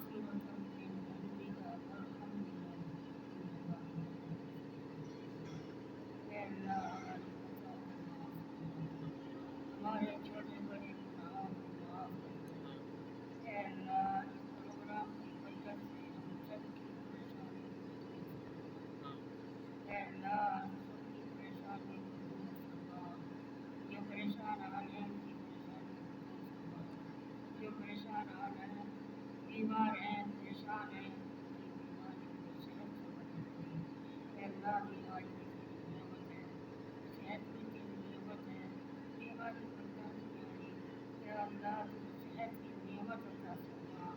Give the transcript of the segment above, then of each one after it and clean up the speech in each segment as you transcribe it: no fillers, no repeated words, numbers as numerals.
مغفرة من عندك وارحمني اے اللہ ہمارے چھوٹے بڑے گناہوں کو معاف کر دے۔ اے اللہ اس پروگرام کی برکت سے ہم سب کی پریشانی اے اللہ ہم سب کی پریشانی کو دور فرما۔ جو پریشان حال ہیں ان کی پریشانی کو دور فرما۔ جو پریشان حال ہیں بیمار ہیں پریشان ہیں ان کی بیماری کو صحت سے بدل دے۔ اے اللہ بیماری بھی تیری نعمت ہے، صحت بھی تیری نعمت ہے، بیماری برداشت نہیں آئی۔ یا اللہ تو صحت کی نعمت عطا فرما۔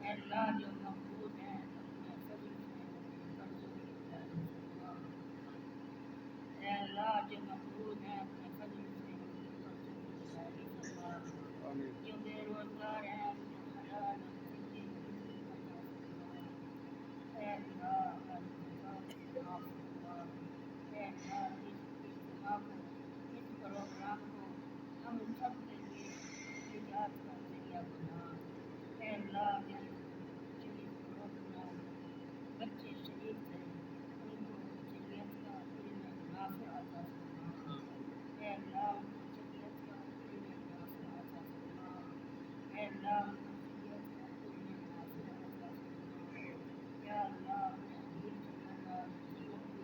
اے اللہ جو مقبول ہیں اپنے فضل سے اپنے قرض کی ادائیگی فرما۔ اے اللہ جو مقبول ہیں اپنے فضل سے اپنے قرض کی ادائیگی فرما۔ جو بے روزگار ہیں ان کو حلال اور طیب رزق عطا فرما۔ اے اللہ ہر گناہ کو معاف فرما۔ اے اللہ اس اجتماع کو اس پروگرام کو ہم سب کے لیے نجات کا ذریعہ بنا۔ اے اللہ جن شریف پروگرام بچے شریف تھے ان کو شریعت کا علم نافع عطا فرما۔ اے اللہ ان کو شریعت کا علم نافع عطا فرما۔ اے اللہ ان کو شریعت کا علم نافع عطا فرما۔ یا اللہ اپنے حبیب صلی اللہ علیہ وسلم کی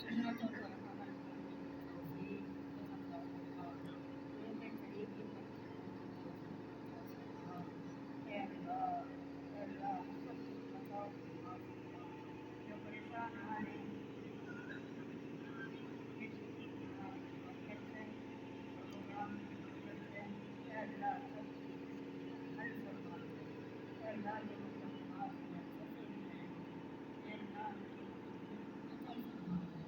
سنتوں پر عمل کرنے کی توفیق عطا فرما۔ ان کے طریقے پر چلنے کی توفیق عطا فرما۔ اے اللہ ہم سب کی خطاؤں کو معاف فرما۔ جو پریشان حال ہیں اس اجتماع کی برکت سے اس پروگرام کی برکت سے اے اللہ سب کی مشکلیں حل فرما دے۔ اے اللہ جو مقدمات میں پھنسے ہوئے ہیں اے اللہ ان کی مشکلوں کو ختم فرما دے۔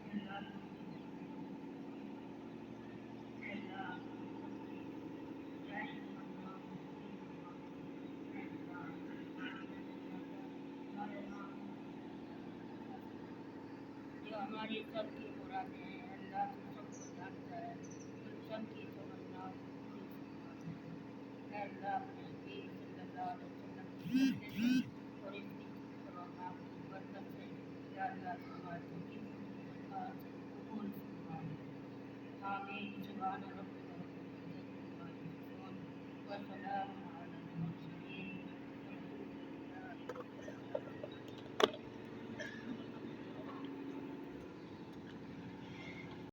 اے اللہ ان کی مشکلوں کو ختم فرما دے۔ اے اللہ ہم سب کی جائز تمناؤں کو پوری فرما دے۔ اے اللہ ہمارے ہاں جو ہماری سب کی مرادیں ہیں اے اللہ تو سب کو جانتا ہے، ان سب کی تمناؤں کو پوری فرما دے۔ اے اللہ اپنے حبیب صلی اللہ علیہ وسلم کی صدقے سے اور اس کی پروگرام کی برکت سے یا اللہ تو ہماری خدمات قبول فرما دے۔ آمین۔ سبحان ربک رب العزت عما یصفون وسلام علی المرسلین۔